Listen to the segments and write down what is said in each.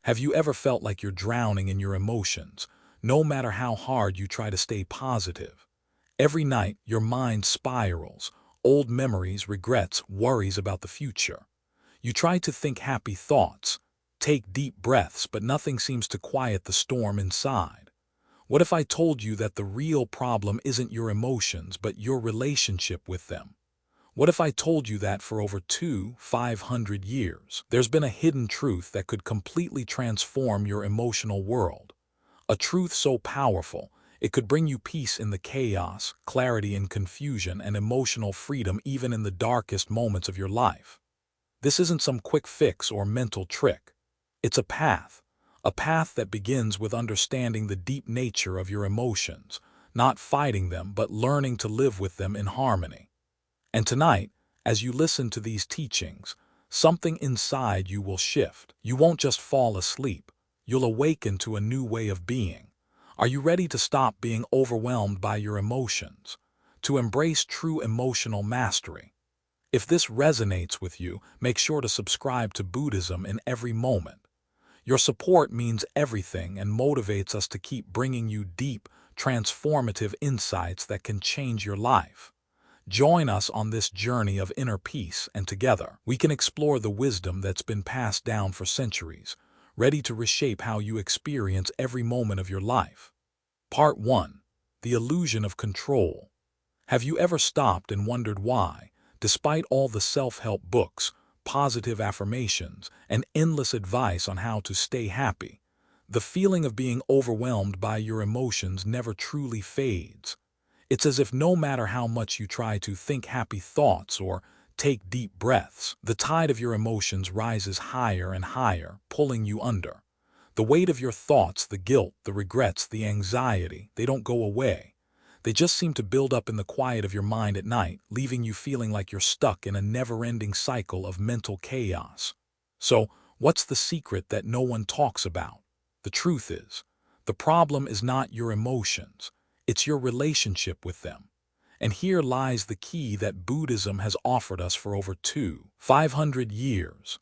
Have you ever felt like you're drowning in your emotions, no matter how hard you try to stay positive? Every night, your mind spirals, old memories, regrets, worries about the future. You try to think happy thoughts, take deep breaths, but nothing seems to quiet the storm inside. What if I told you that the real problem isn't your emotions, but your relationship with them? What if I told you that for over 500 years, there's been a hidden truth that could completely transform your emotional world? A truth so powerful, it could bring you peace in the chaos, clarity in confusion, and emotional freedom even in the darkest moments of your life. This isn't some quick fix or mental trick. It's a path that begins with understanding the deep nature of your emotions, not fighting them but learning to live with them in harmony. And tonight, as you listen to these teachings, something inside you will shift. You won't just fall asleep. You'll awaken to a new way of being. Are you ready to stop being overwhelmed by your emotions? To embrace true emotional mastery? If this resonates with you, make sure to subscribe to Buddhism in every moment. Your support means everything and motivates us to keep bringing you deep, transformative insights that can change your life. Join us on this journey of inner peace, and together, we can explore the wisdom that's been passed down for centuries, ready to reshape how you experience every moment of your life. Part 1. The Illusion of Control. Have you ever stopped and wondered why, despite all the self-help books, positive affirmations, and endless advice on how to stay happy, the feeling of being overwhelmed by your emotions never truly fades? It's as if no matter how much you try to think happy thoughts or take deep breaths, the tide of your emotions rises higher and higher, pulling you under. The weight of your thoughts, the guilt, the regrets, the anxiety, they don't go away. They just seem to build up in the quiet of your mind at night, leaving you feeling like you're stuck in a never-ending cycle of mental chaos. So, what's the secret that no one talks about? The truth is, the problem is not your emotions. It's your relationship with them. And here lies the key that Buddhism has offered us for over 500 years.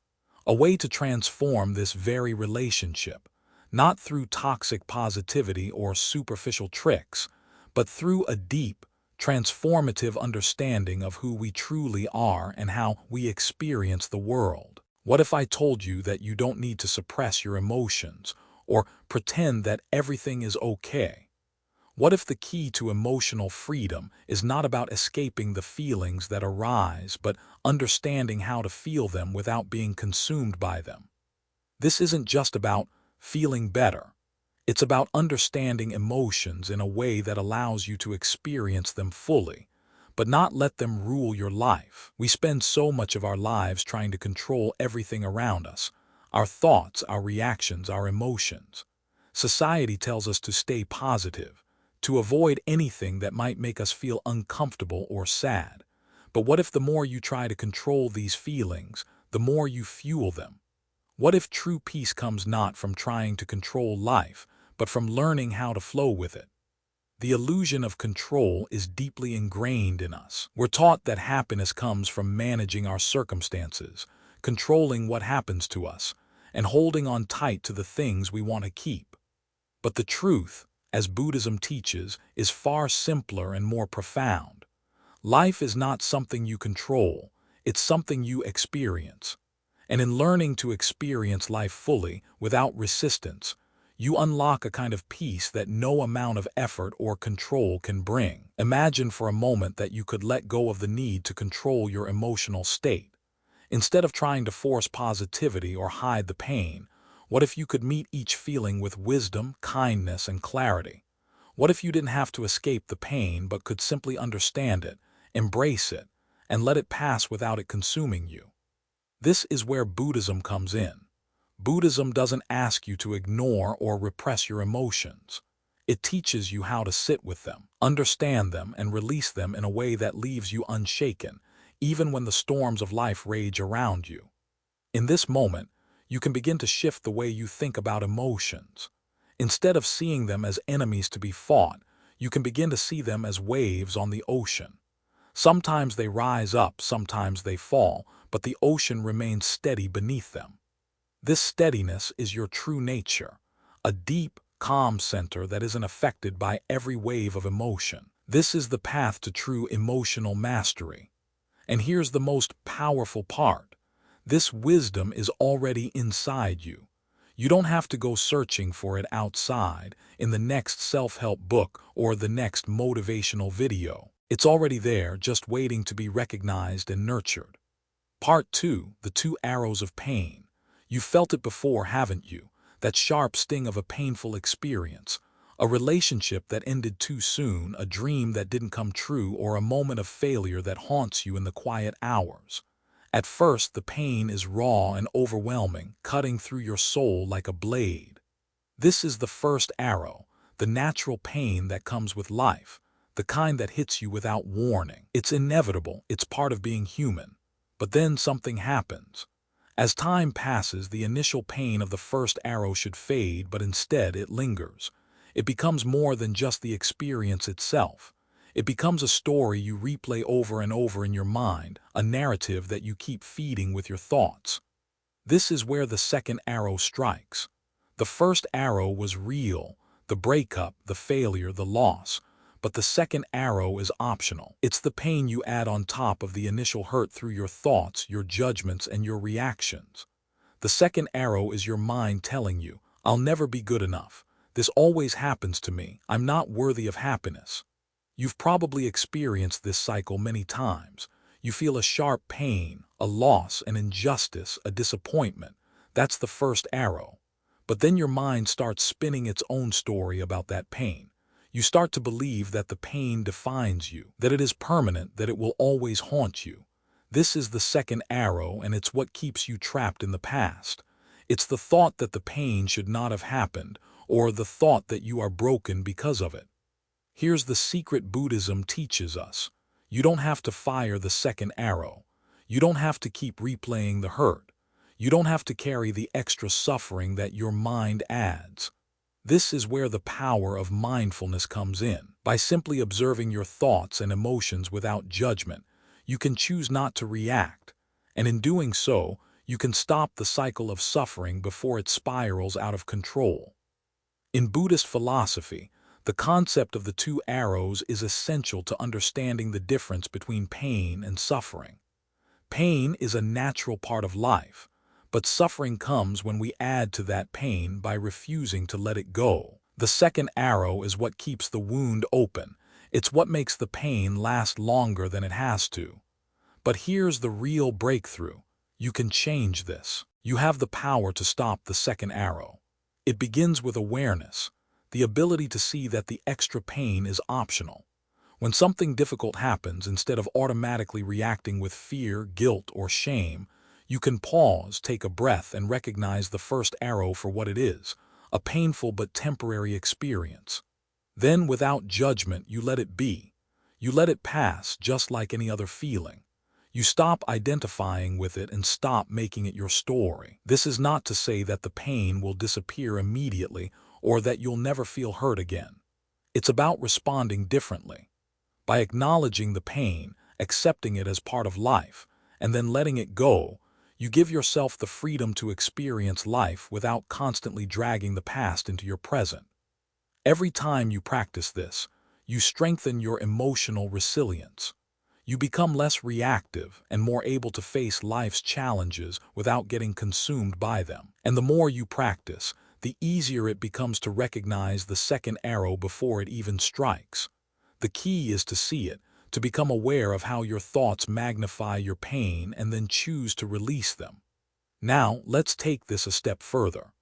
A way to transform this very relationship, not through toxic positivity or superficial tricks, but through a deep, transformative understanding of who we truly are and how we experience the world. What if I told you that you don't need to suppress your emotions or pretend that everything is okay? What if the key to emotional freedom is not about escaping the feelings that arise, but understanding how to feel them without being consumed by them? This isn't just about feeling better. It's about understanding emotions in a way that allows you to experience them fully, but not let them rule your life. We spend so much of our lives trying to control everything around us: our thoughts, our reactions, our emotions. Society tells us to stay positive, to avoid anything that might make us feel uncomfortable or sad. But what if the more you try to control these feelings, the more you fuel them? What if true peace comes not from trying to control life, but from learning how to flow with it? The illusion of control is deeply ingrained in us. We're taught that happiness comes from managing our circumstances, controlling what happens to us, and holding on tight to the things we want to keep. But the truth, as Buddhism teaches, is far simpler and more profound. Life is not something you control, it's something you experience. And in learning to experience life fully, without resistance, you unlock a kind of peace that no amount of effort or control can bring. Imagine for a moment that you could let go of the need to control your emotional state. Instead of trying to force positivity or hide the pain, what if you could meet each feeling with wisdom, kindness, and clarity? What if you didn't have to escape the pain but could simply understand it, embrace it, and let it pass without it consuming you? This is where Buddhism comes in. Buddhism doesn't ask you to ignore or repress your emotions. It teaches you how to sit with them, understand them, and release them in a way that leaves you unshaken, even when the storms of life rage around you. In this moment, you can begin to shift the way you think about emotions. Instead of seeing them as enemies to be fought, you can begin to see them as waves on the ocean. Sometimes they rise up, sometimes they fall, but the ocean remains steady beneath them. This steadiness is your true nature, a deep, calm center that isn't affected by every wave of emotion. This is the path to true emotional mastery. And here's the most powerful part. This wisdom is already inside you. You don't have to go searching for it outside, in the next self-help book or the next motivational video. It's already there, just waiting to be recognized and nurtured. Part 2, the two arrows of pain. You felt it before, haven't you? That sharp sting of a painful experience. A relationship that ended too soon, a dream that didn't come true, or a moment of failure that haunts you in the quiet hours. At first, the pain is raw and overwhelming, cutting through your soul like a blade. This is the first arrow, the natural pain that comes with life, the kind that hits you without warning. It's inevitable, it's part of being human. But then something happens. As time passes, the initial pain of the first arrow should fade, but instead it lingers. It becomes more than just the experience itself. It becomes a story you replay over and over in your mind, a narrative that you keep feeding with your thoughts. This is where the second arrow strikes. The first arrow was real, the breakup, the failure, the loss. But the second arrow is optional. It's the pain you add on top of the initial hurt through your thoughts, your judgments, and your reactions. The second arrow is your mind telling you, I'll never be good enough. This always happens to me. I'm not worthy of happiness. You've probably experienced this cycle many times. You feel a sharp pain, a loss, an injustice, a disappointment. That's the first arrow. But then your mind starts spinning its own story about that pain. You start to believe that the pain defines you, that it is permanent, that it will always haunt you. This is the second arrow, and it's what keeps you trapped in the past. It's the thought that the pain should not have happened, or the thought that you are broken because of it. Here's the secret Buddhism teaches us. You don't have to fire the second arrow. You don't have to keep replaying the hurt. You don't have to carry the extra suffering that your mind adds. This is where the power of mindfulness comes in. By simply observing your thoughts and emotions without judgment, you can choose not to react. And in doing so, you can stop the cycle of suffering before it spirals out of control. In Buddhist philosophy, the concept of the two arrows is essential to understanding the difference between pain and suffering. Pain is a natural part of life, but suffering comes when we add to that pain by refusing to let it go. The second arrow is what keeps the wound open. It's what makes the pain last longer than it has to. But here's the real breakthrough. You can change this. You have the power to stop the second arrow. It begins with awareness, the ability to see that the extra pain is optional. When something difficult happens, instead of automatically reacting with fear, guilt, or shame, you can pause, take a breath, and recognize the first arrow for what it is, a painful but temporary experience. Then, without judgment, you let it be. You let it pass, just like any other feeling. You stop identifying with it and stop making it your story. This is not to say that the pain will disappear immediately or that you'll never feel hurt again. It's about responding differently. By acknowledging the pain, accepting it as part of life, and then letting it go, you give yourself the freedom to experience life without constantly dragging the past into your present. Every time you practice this, you strengthen your emotional resilience. You become less reactive and more able to face life's challenges without getting consumed by them. And the more you practice, the easier it becomes to recognize the second arrow before it even strikes. The key is to see it, to become aware of how your thoughts magnify your pain and then choose to release them. Now, let's take this a step further.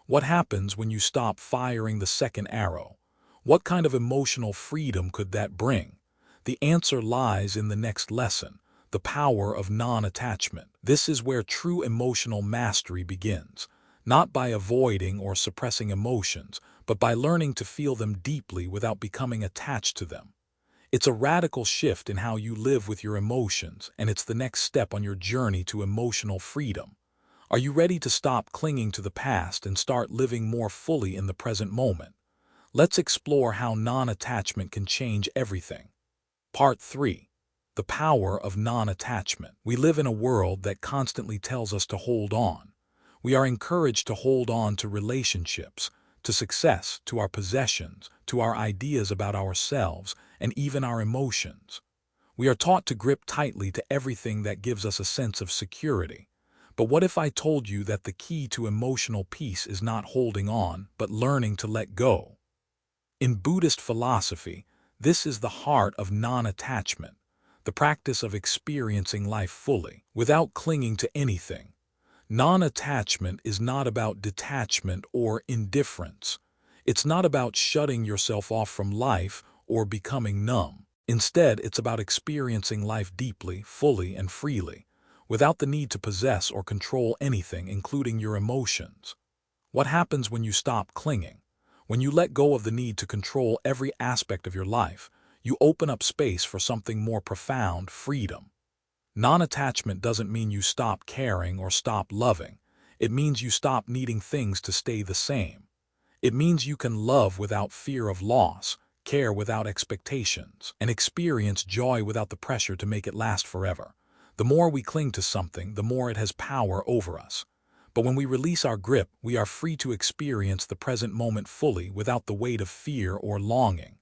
What happens when you stop firing the second arrow? What kind of emotional freedom could that bring? The answer lies in the next lesson, the power of non-attachment. This is where true emotional mastery begins, not by avoiding or suppressing emotions, but by learning to feel them deeply without becoming attached to them. It's a radical shift in how you live with your emotions, and it's the next step on your journey to emotional freedom. Are you ready to stop clinging to the past and start living more fully in the present moment? Let's explore how non-attachment can change everything. Part 3. The power of non-attachment. We live in a world that constantly tells us to hold on. We are encouraged to hold on to relationships, to success, to our possessions, to our ideas about ourselves, and even our emotions. We are taught to grip tightly to everything that gives us a sense of security. But what if I told you that the key to emotional peace is not holding on, but learning to let go? In Buddhist philosophy, this is the heart of non-attachment, the practice of experiencing life fully, without clinging to anything. Non-attachment is not about detachment or indifference. It's not about shutting yourself off from life or becoming numb. Instead, it's about experiencing life deeply, fully, and freely, without the need to possess or control anything, including your emotions. What happens when you stop clinging? When you let go of the need to control every aspect of your life, you open up space for something more profound: freedom. Non-attachment doesn't mean you stop caring or stop loving. It means you stop needing things to stay the same. It means you can love without fear of loss, care without expectations, and experience joy without the pressure to make it last forever. The more we cling to something, the more it has power over us. But when we release our grip, we are free to experience the present moment fully without the weight of fear or longing.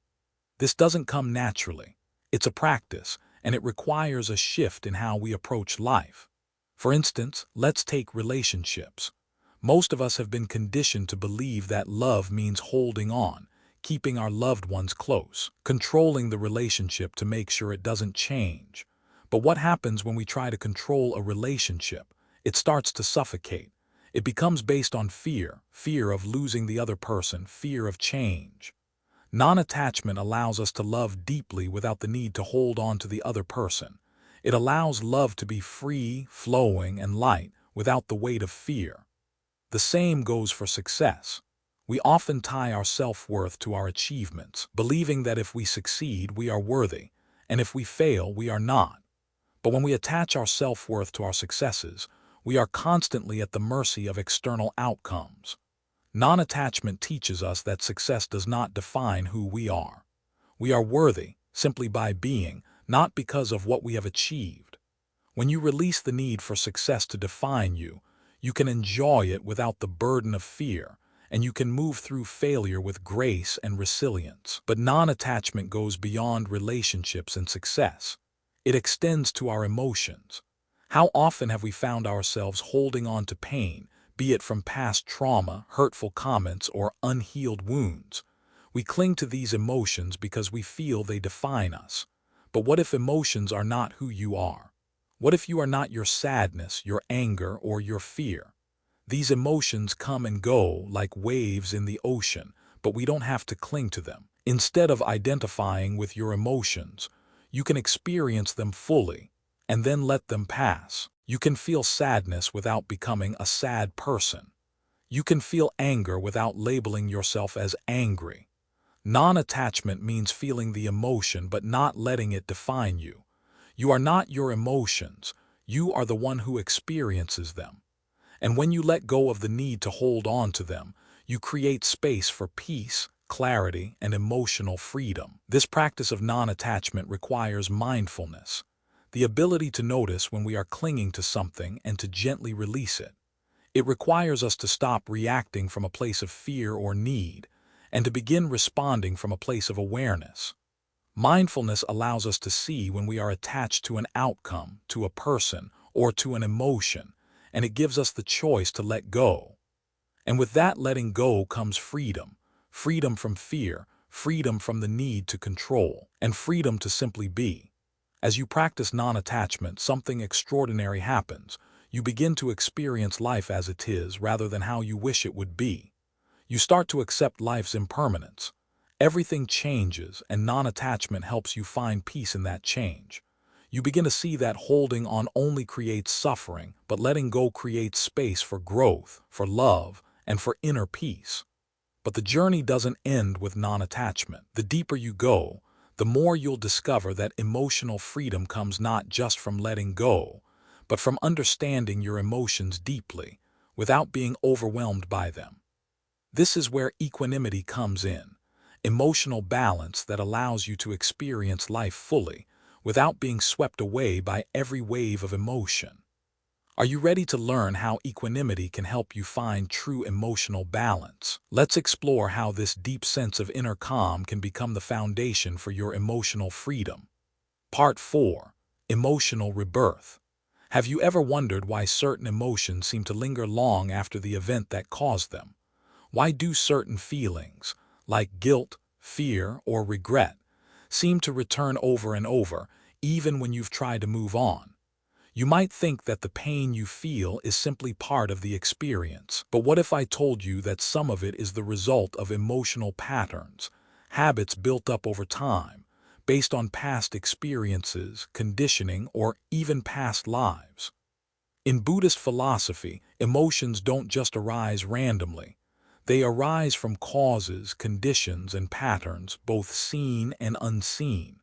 This doesn't come naturally. It's a practice, and it requires a shift in how we approach life. For instance, let's take relationships. Most of us have been conditioned to believe that love means holding on, keeping our loved ones close, controlling the relationship to make sure it doesn't change. But what happens when we try to control a relationship? It starts to suffocate. It becomes based on fear, fear of losing the other person, fear of change. Non-attachment allows us to love deeply without the need to hold on to the other person. It allows love to be free, flowing, and light without the weight of fear. The same goes for success. We often tie our self-worth to our achievements, believing that if we succeed, we are worthy, and if we fail, we are not. But when we attach our self-worth to our successes, we are constantly at the mercy of external outcomes. Non-attachment teaches us that success does not define who we are. We are worthy simply by being, not because of what we have achieved. When you release the need for success to define you, you can enjoy it without the burden of fear, and you can move through failure with grace and resilience. But non-attachment goes beyond relationships and success. It extends to our emotions. How often have we found ourselves holding on to pain, be it from past trauma, hurtful comments, or unhealed wounds? We cling to these emotions because we feel they define us. But what if emotions are not who you are? What if you are not your sadness, your anger, or your fear? These emotions come and go like waves in the ocean, but we don't have to cling to them. Instead of identifying with your emotions, you can experience them fully and then let them pass. You can feel sadness without becoming a sad person. You can feel anger without labeling yourself as angry. Non-attachment means feeling the emotion but not letting it define you. You are not your emotions. You are the one who experiences them. And when you let go of the need to hold on to them, you create space for peace, clarity, and emotional freedom. This practice of non-attachment requires mindfulness, the ability to notice when we are clinging to something and to gently release it. It requires us to stop reacting from a place of fear or need, and to begin responding from a place of awareness. Mindfulness allows us to see when we are attached to an outcome, to a person, or to an emotion, and it gives us the choice to let go. And with that letting go comes freedom. Freedom from fear, freedom from the need to control, and freedom to simply be. As you practice non-attachment, something extraordinary happens. You begin to experience life as it is rather than how you wish it would be. You start to accept life's impermanence. Everything changes, and non-attachment helps you find peace in that change. You begin to see that holding on only creates suffering, but letting go creates space for growth, for love, and for inner peace. But the journey doesn't end with non-attachment. The deeper you go, the more you'll discover that emotional freedom comes not just from letting go, but from understanding your emotions deeply, without being overwhelmed by them. This is where equanimity comes in, emotional balance that allows you to experience life fully, without being swept away by every wave of emotion. Are you ready to learn how equanimity can help you find true emotional balance? Let's explore how this deep sense of inner calm can become the foundation for your emotional freedom. Part 4. Emotional Rebirth. Have you ever wondered why certain emotions seem to linger long after the event that caused them? Why do certain feelings, like guilt, fear, or regret, seem to return over and over, even when you've tried to move on? You might think that the pain you feel is simply part of the experience, but what if I told you that some of it is the result of emotional patterns, habits built up over time, based on past experiences, conditioning, or even past lives? In Buddhist philosophy, emotions don't just arise randomly. They arise from causes, conditions, and patterns, both seen and unseen.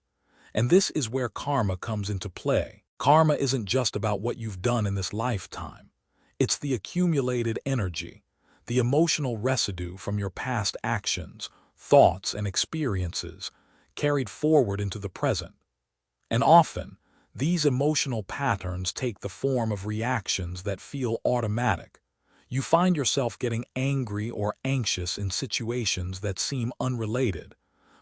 And this is where karma comes into play. Karma isn't just about what you've done in this lifetime. It's the accumulated energy, the emotional residue from your past actions, thoughts, and experiences carried forward into the present. And often, these emotional patterns take the form of reactions that feel automatic. You find yourself getting angry or anxious in situations that seem unrelated,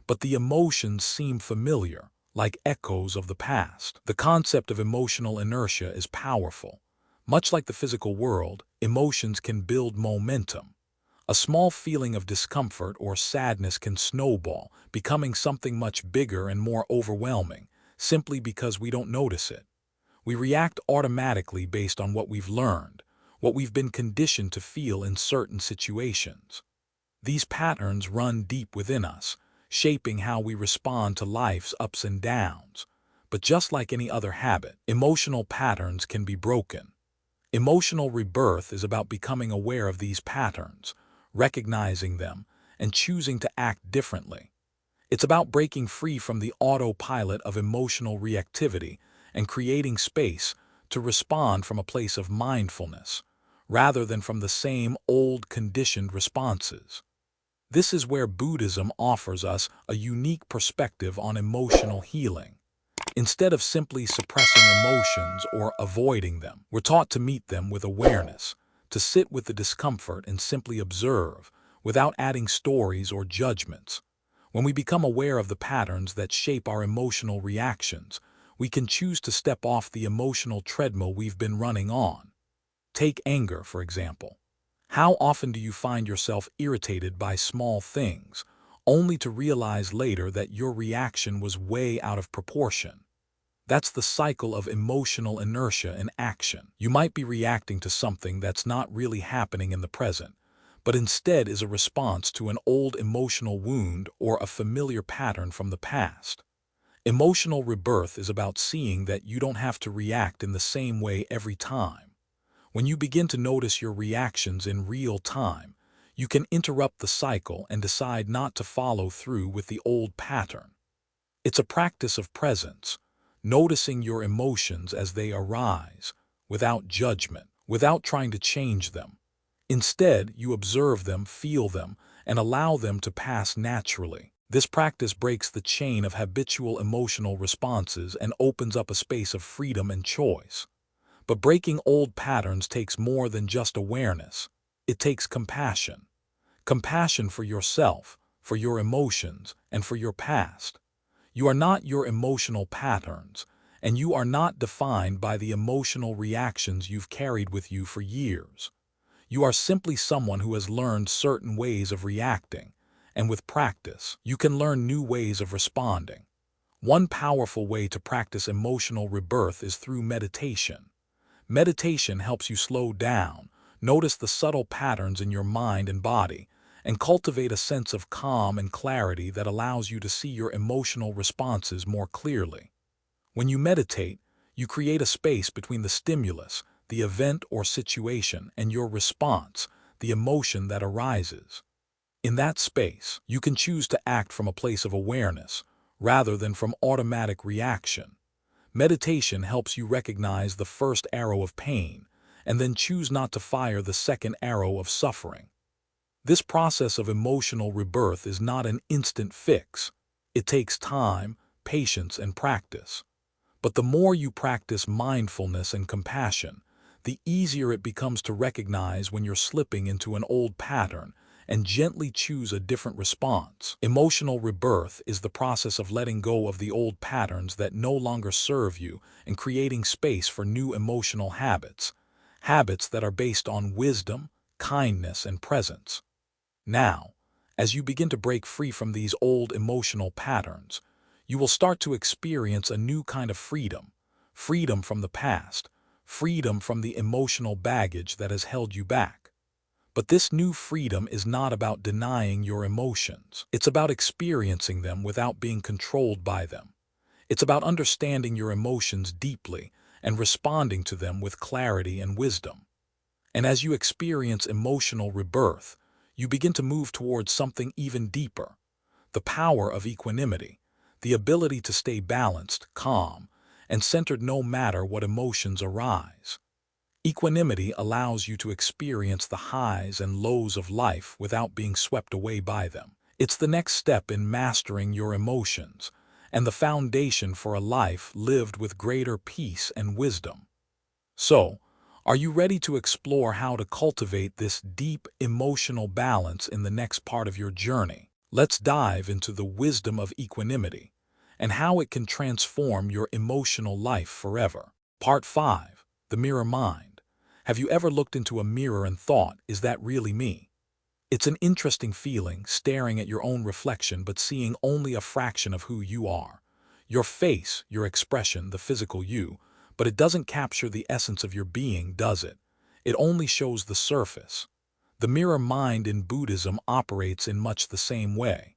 but the emotions seem familiar, like echoes of the past. The concept of emotional inertia is powerful. Much like the physical world, emotions can build momentum. A small feeling of discomfort or sadness can snowball, becoming something much bigger and more overwhelming, simply because we don't notice it. We react automatically based on what we've learned, what we've been conditioned to feel in certain situations. These patterns run deep within us, shaping how we respond to life's ups and downs. But just like any other habit, emotional patterns can be broken. Emotional rebirth is about becoming aware of these patterns, recognizing them, and choosing to act differently. It's about breaking free from the autopilot of emotional reactivity and creating space to respond from a place of mindfulness, rather than from the same old conditioned responses. This is where Buddhism offers us a unique perspective on emotional healing. Instead of simply suppressing emotions or avoiding them, we're taught to meet them with awareness, to sit with the discomfort and simply observe, without adding stories or judgments. When we become aware of the patterns that shape our emotional reactions, we can choose to step off the emotional treadmill we've been running on. Take anger, for example. How often do you find yourself irritated by small things, only to realize later that your reaction was way out of proportion? That's the cycle of emotional inertia in action. You might be reacting to something that's not really happening in the present, but instead is a response to an old emotional wound or a familiar pattern from the past. Emotional rebirth is about seeing that you don't have to react in the same way every time. When you begin to notice your reactions in real time, you can interrupt the cycle and decide not to follow through with the old pattern. It's a practice of presence, noticing your emotions as they arise, without judgment, without trying to change them. Instead, you observe them, feel them, and allow them to pass naturally. This practice breaks the chain of habitual emotional responses and opens up a space of freedom and choice. But breaking old patterns takes more than just awareness. It takes compassion. Compassion for yourself, for your emotions, and for your past. You are not your emotional patterns, and you are not defined by the emotional reactions you've carried with you for years. You are simply someone who has learned certain ways of reacting, and with practice, you can learn new ways of responding. One powerful way to practice emotional rebirth is through meditation. Meditation helps you slow down, notice the subtle patterns in your mind and body, and cultivate a sense of calm and clarity that allows you to see your emotional responses more clearly. When you meditate, you create a space between the stimulus, the event or situation, and your response, the emotion that arises. In that space, you can choose to act from a place of awareness, rather than from automatic reaction. Meditation helps you recognize the first arrow of pain, and then choose not to fire the second arrow of suffering. This process of emotional rebirth is not an instant fix. It takes time, patience, and practice. But the more you practice mindfulness and compassion, the easier it becomes to recognize when you're slipping into an old pattern and gently choose a different response. Emotional rebirth is the process of letting go of the old patterns that no longer serve you and creating space for new emotional habits, habits that are based on wisdom, kindness, and presence. Now, as you begin to break free from these old emotional patterns, you will start to experience a new kind of freedom, freedom from the past, freedom from the emotional baggage that has held you back. But this new freedom is not about denying your emotions. It's about experiencing them without being controlled by them. It's about understanding your emotions deeply and responding to them with clarity and wisdom. And as you experience emotional rebirth, you begin to move towards something even deeper, the power of equanimity, the ability to stay balanced, calm, and centered no matter what emotions arise. Equanimity allows you to experience the highs and lows of life without being swept away by them. It's the next step in mastering your emotions and the foundation for a life lived with greater peace and wisdom. So, are you ready to explore how to cultivate this deep emotional balance in the next part of your journey? Let's dive into the wisdom of equanimity and how it can transform your emotional life forever. Part 5. The Mirror Mind. Have you ever looked into a mirror and thought, is that really me? It's an interesting feeling, staring at your own reflection but seeing only a fraction of who you are. Your face, your expression, the physical you, but it doesn't capture the essence of your being, does it? It only shows the surface. The mirror mind in Buddhism operates in much the same way.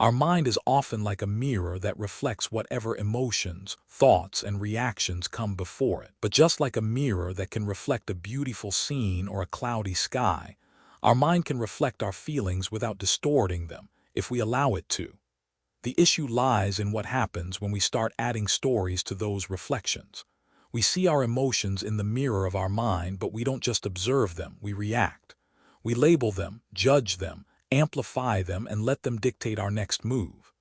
Our mind is often like a mirror that reflects whatever emotions, thoughts, and reactions come before it. But just like a mirror that can reflect a beautiful scene or a cloudy sky, our mind can reflect our feelings without distorting them, if we allow it to. The issue lies in what happens when we start adding stories to those reflections. We see our emotions in the mirror of our mind, but we don't just observe them, we react. We label them, judge them, amplify them, and let them dictate our next move.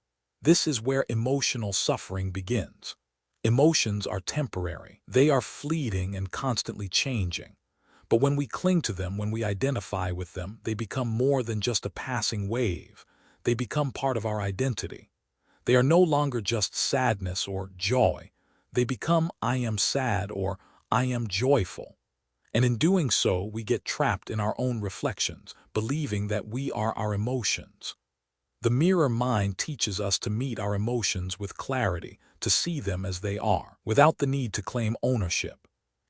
This is where emotional suffering begins. Emotions are temporary. They are fleeting and constantly changing. But when we cling to them, when we identify with them, they become more than just a passing wave. They become part of our identity. They are no longer just sadness or joy. They become I am sad or I am joyful. And in doing so, we get trapped in our own reflections, believing that we are our emotions. The mirror mind teaches us to meet our emotions with clarity, to see them as they are, without the need to claim ownership.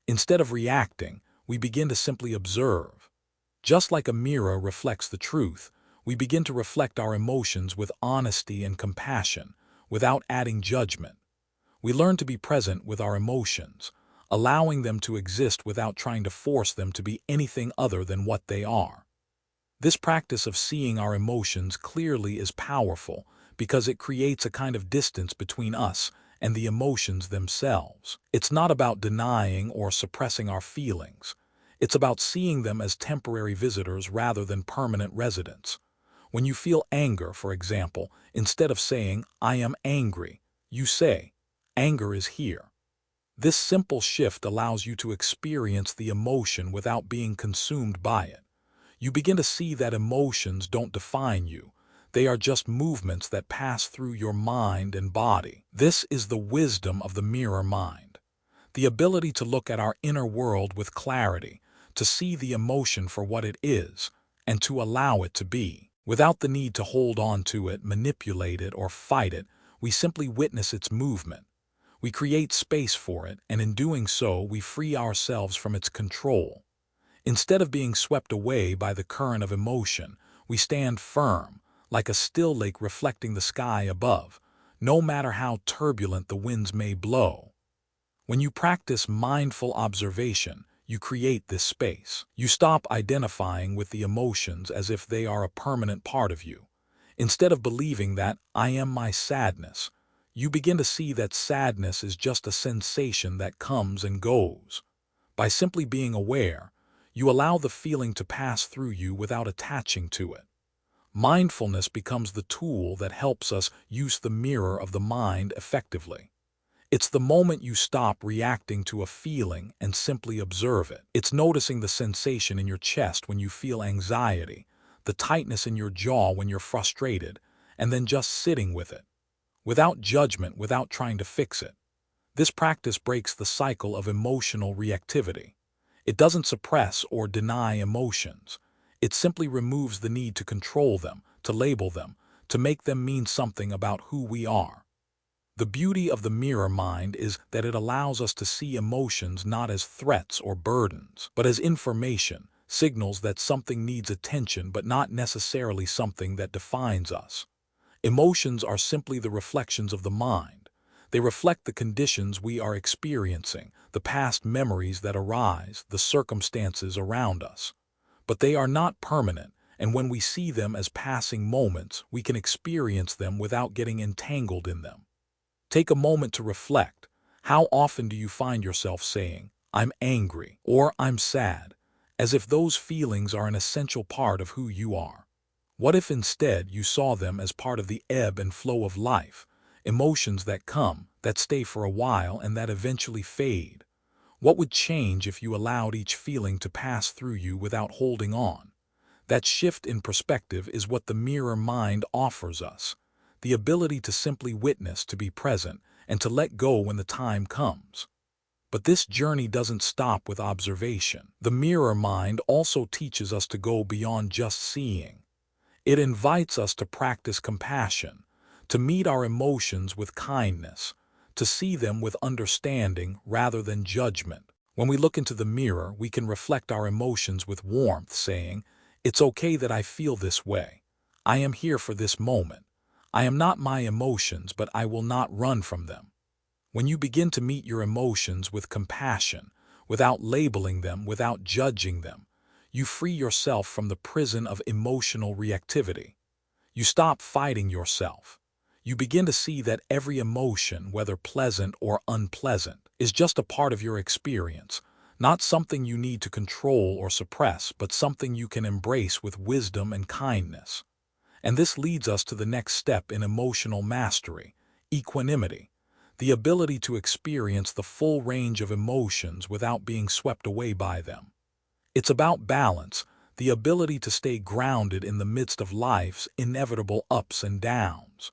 Instead of reacting, we begin to simply observe. Just like a mirror reflects the truth, we begin to reflect our emotions with honesty and compassion, without adding judgment. We learn to be present with our emotions, allowing them to exist without trying to force them to be anything other than what they are. This practice of seeing our emotions clearly is powerful because it creates a kind of distance between us and the emotions themselves. It's not about denying or suppressing our feelings. It's about seeing them as temporary visitors rather than permanent residents. When you feel anger, for example, instead of saying, I am angry, you say, anger is here. This simple shift allows you to experience the emotion without being consumed by it. You begin to see that emotions don't define you. They are just movements that pass through your mind and body. This is the wisdom of the mirror mind. The ability to look at our inner world with clarity, to see the emotion for what it is, and to allow it to be. Without the need to hold on to it, manipulate it, or fight it, we simply witness its movement. We create space for it, and in doing so, we free ourselves from its control. Instead of being swept away by the current of emotion, we stand firm, like a still lake reflecting the sky above, no matter how turbulent the winds may blow. When you practice mindful observation, you create this space. You stop identifying with the emotions as if they are a permanent part of you. Instead of believing that I am my sadness, you begin to see that sadness is just a sensation that comes and goes. By simply being aware, you allow the feeling to pass through you without attaching to it. Mindfulness becomes the tool that helps us use the mirror of the mind effectively. It's the moment you stop reacting to a feeling and simply observe it. It's noticing the sensation in your chest when you feel anxiety, the tightness in your jaw when you're frustrated, and then just sitting with it, without judgment, without trying to fix it. This practice breaks the cycle of emotional reactivity. It doesn't suppress or deny emotions. It simply removes the need to control them, to label them, to make them mean something about who we are. The beauty of the mirror mind is that it allows us to see emotions not as threats or burdens, but as information, signals that something needs attention but not necessarily something that defines us. Emotions are simply the reflections of the mind. They reflect the conditions we are experiencing, the past memories that arise, the circumstances around us. But they are not permanent, and when we see them as passing moments, we can experience them without getting entangled in them. Take a moment to reflect. How often do you find yourself saying, "I'm angry," or "I'm sad," as if those feelings are an essential part of who you are? What if instead you saw them as part of the ebb and flow of life, emotions that come, that stay for a while, and that eventually fade? What would change if you allowed each feeling to pass through you without holding on? That shift in perspective is what the mirror mind offers us. The ability to simply witness, to be present, and to let go when the time comes. But this journey doesn't stop with observation. The mirror mind also teaches us to go beyond just seeing. It invites us to practice compassion, to meet our emotions with kindness, to see them with understanding rather than judgment. When we look into the mirror, we can reflect our emotions with warmth, saying, "It's okay that I feel this way. I am here for this moment. I am not my emotions, but I will not run from them." When you begin to meet your emotions with compassion, without labeling them, without judging them, you free yourself from the prison of emotional reactivity. You stop fighting yourself. You begin to see that every emotion, whether pleasant or unpleasant, is just a part of your experience, not something you need to control or suppress, but something you can embrace with wisdom and kindness. And this leads us to the next step in emotional mastery, equanimity, the ability to experience the full range of emotions without being swept away by them. It's about balance, the ability to stay grounded in the midst of life's inevitable ups and downs.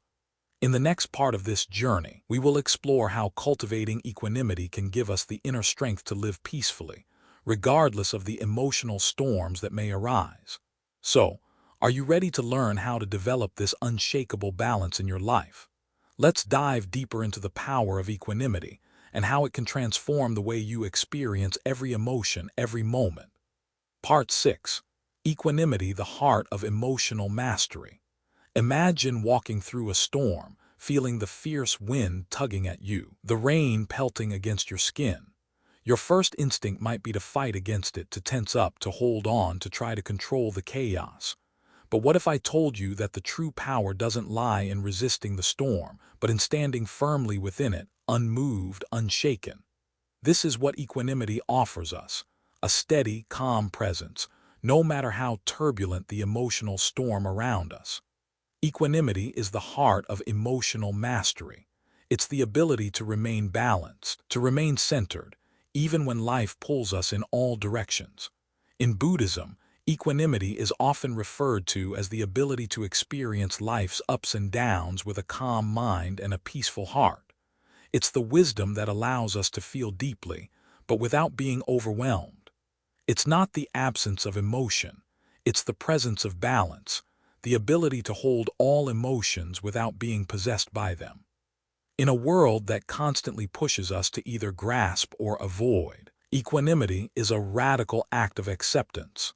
In the next part of this journey, we will explore how cultivating equanimity can give us the inner strength to live peacefully, regardless of the emotional storms that may arise. So, are you ready to learn how to develop this unshakable balance in your life? Let's dive deeper into the power of equanimity and how it can transform the way you experience every emotion, every moment. Part 6. Equanimity, the heart of emotional mastery. Imagine walking through a storm, feeling the fierce wind tugging at you, the rain pelting against your skin. Your first instinct might be to fight against it, to tense up, to hold on, to try to control the chaos. But what if I told you that the true power doesn't lie in resisting the storm, but in standing firmly within it, unmoved, unshaken? This is what equanimity offers us, a steady, calm presence, no matter how turbulent the emotional storm around us. Equanimity is the heart of emotional mastery. It's the ability to remain balanced, to remain centered, even when life pulls us in all directions. In Buddhism, equanimity is often referred to as the ability to experience life's ups and downs with a calm mind and a peaceful heart. It's the wisdom that allows us to feel deeply, but without being overwhelmed. It's not the absence of emotion, it's the presence of balance, the ability to hold all emotions without being possessed by them. In a world that constantly pushes us to either grasp or avoid, equanimity is a radical act of acceptance.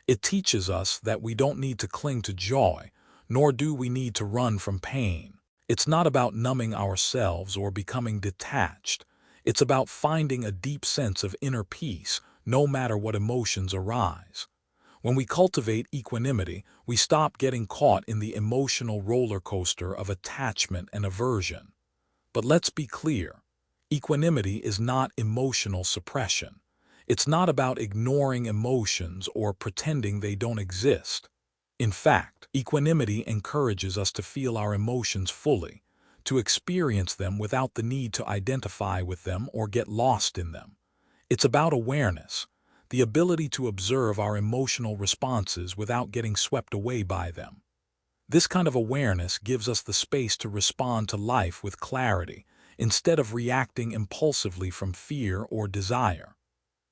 It teaches us that we don't need to cling to joy, nor do we need to run from pain. It's not about numbing ourselves or becoming detached. It's about finding a deep sense of inner peace, no matter what emotions arise. When we cultivate equanimity, we stop getting caught in the emotional roller coaster of attachment and aversion. But let's be clear, equanimity is not emotional suppression. It's not about ignoring emotions or pretending they don't exist. In fact, equanimity encourages us to feel our emotions fully, to experience them without the need to identify with them or get lost in them. It's about awareness, the ability to observe our emotional responses without getting swept away by them. This kind of awareness gives us the space to respond to life with clarity, instead of reacting impulsively from fear or desire.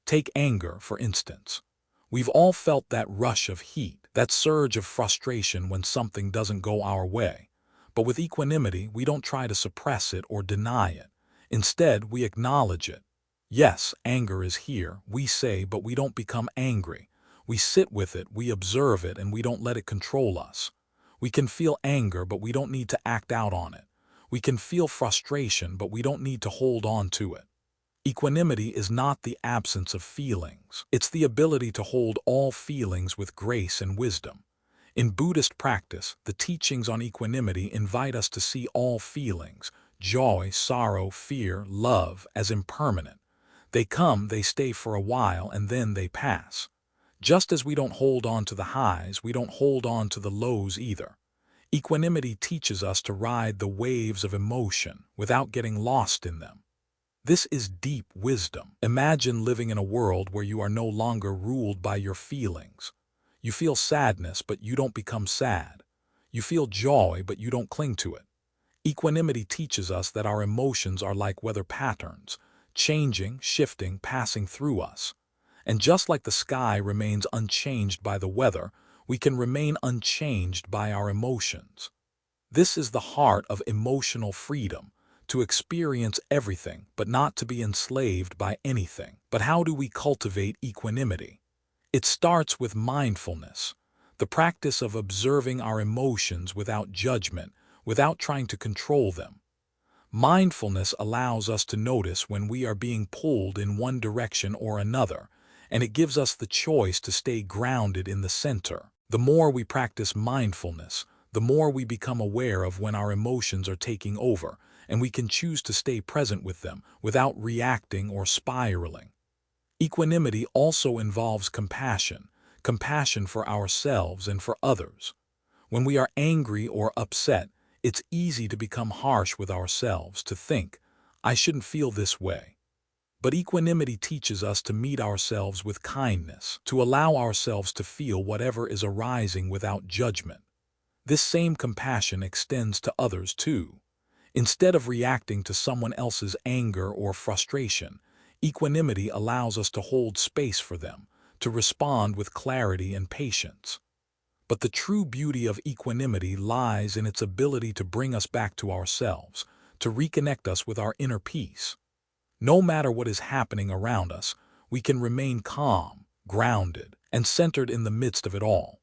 Take anger, for instance. We've all felt that rush of heat, that surge of frustration when something doesn't go our way. But with equanimity, we don't try to suppress it or deny it. Instead, we acknowledge it. Yes, anger is here, we say, but we don't become angry. We sit with it, we observe it, and we don't let it control us. We can feel anger, but we don't need to act out on it. We can feel frustration, but we don't need to hold on to it. Equanimity is not the absence of feelings. It's the ability to hold all feelings with grace and wisdom. In Buddhist practice, the teachings on equanimity invite us to see all feelings, joy, sorrow, fear, love, as impermanent. They come, they stay for a while, and then they pass. Just as we don't hold on to the highs, we don't hold on to the lows either. Equanimity teaches us to ride the waves of emotion without getting lost in them. This is deep wisdom. Imagine living in a world where you are no longer ruled by your feelings. You feel sadness, but you don't become sad. You feel joy, but you don't cling to it. Equanimity teaches us that our emotions are like weather patterns, changing, shifting, passing through us. And just like the sky remains unchanged by the weather, we can remain unchanged by our emotions. This is the heart of emotional freedom, to experience everything but not to be enslaved by anything. But how do we cultivate equanimity? It starts with mindfulness, the practice of observing our emotions without judgment, without trying to control them. Mindfulness allows us to notice when we are being pulled in one direction or another, and it gives us the choice to stay grounded in the center. The more we practice mindfulness, the more we become aware of when our emotions are taking over, and we can choose to stay present with them without reacting or spiraling. Equanimity also involves compassion, compassion for ourselves and for others. When we are angry or upset, it's easy to become harsh with ourselves, to think, "I shouldn't feel this way." But equanimity teaches us to meet ourselves with kindness, to allow ourselves to feel whatever is arising without judgment. This same compassion extends to others too. Instead of reacting to someone else's anger or frustration, equanimity allows us to hold space for them, to respond with clarity and patience. But the true beauty of equanimity lies in its ability to bring us back to ourselves, to reconnect us with our inner peace. No matter what is happening around us, we can remain calm, grounded, and centered in the midst of it all.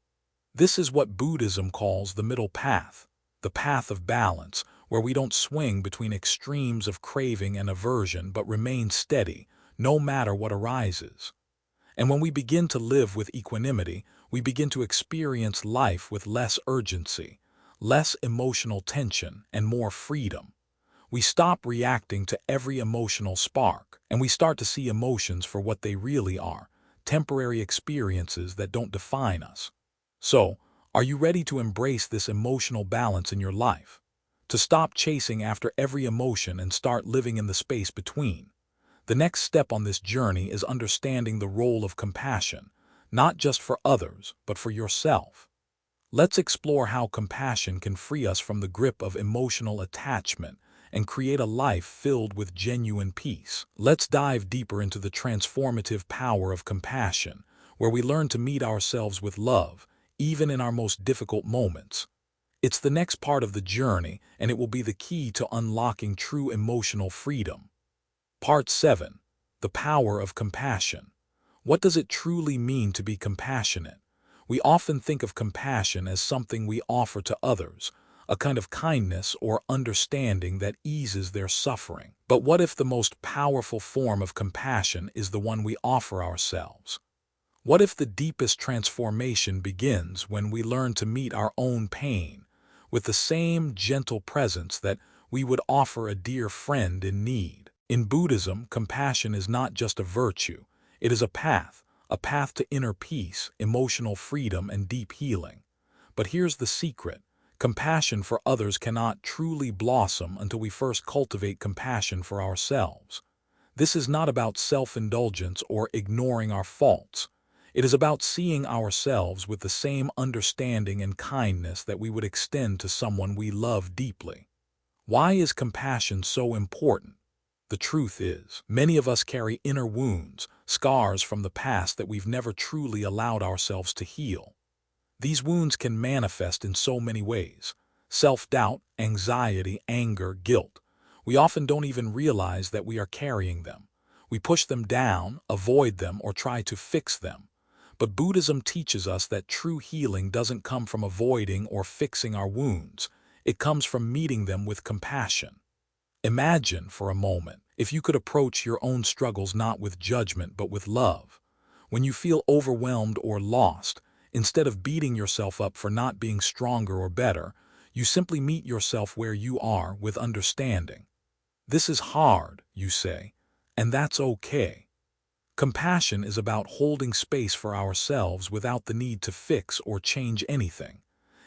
This is what Buddhism calls the middle path, the path of balance, where we don't swing between extremes of craving and aversion but remain steady, no matter what arises. And when we begin to live with equanimity, we begin to experience life with less urgency, less emotional tension, and more freedom. We stop reacting to every emotional spark, and we start to see emotions for what they really are, temporary experiences that don't define us. So, are you ready to embrace this emotional balance in your life? To stop chasing after every emotion and start living in the space between? The next step on this journey is understanding the role of compassion, not just for others, but for yourself. Let's explore how compassion can free us from the grip of emotional attachment and create a life filled with genuine peace. Let's dive deeper into the transformative power of compassion, where we learn to meet ourselves with love, even in our most difficult moments. It's the next part of the journey, and it will be the key to unlocking true emotional freedom. Part 7. The Power of Compassion. What does it truly mean to be compassionate? We often think of compassion as something we offer to others, a kind of kindness or understanding that eases their suffering. But what if the most powerful form of compassion is the one we offer ourselves? What if the deepest transformation begins when we learn to meet our own pain with the same gentle presence that we would offer a dear friend in need? In Buddhism, compassion is not just a virtue, it is a path to inner peace, emotional freedom, and deep healing. But here's the secret. Compassion for others cannot truly blossom until we first cultivate compassion for ourselves. This is not about self-indulgence or ignoring our faults. It is about seeing ourselves with the same understanding and kindness that we would extend to someone we love deeply. Why is compassion so important? The truth is, many of us carry inner wounds, scars from the past that we've never truly allowed ourselves to heal. These wounds can manifest in so many ways: self-doubt, anxiety, anger, guilt. We often don't even realize that we are carrying them. We push them down, avoid them, or try to fix them. But Buddhism teaches us that true healing doesn't come from avoiding or fixing our wounds. It comes from meeting them with compassion. Imagine, for a moment, if you could approach your own struggles not with judgment but with love. When you feel overwhelmed or lost, instead of beating yourself up for not being stronger or better, you simply meet yourself where you are with understanding. This is hard, you say, and that's okay. Compassion is about holding space for ourselves without the need to fix or change anything.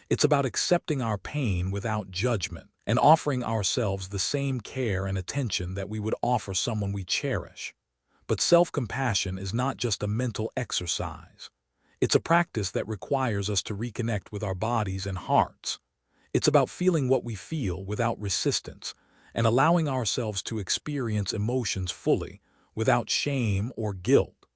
It's about accepting our pain without judgment and offering ourselves the same care and attention that we would offer someone we cherish. But self-compassion is not just a mental exercise. It's a practice that requires us to reconnect with our bodies and hearts. It's about feeling what we feel without resistance and allowing ourselves to experience emotions fully without shame or guilt.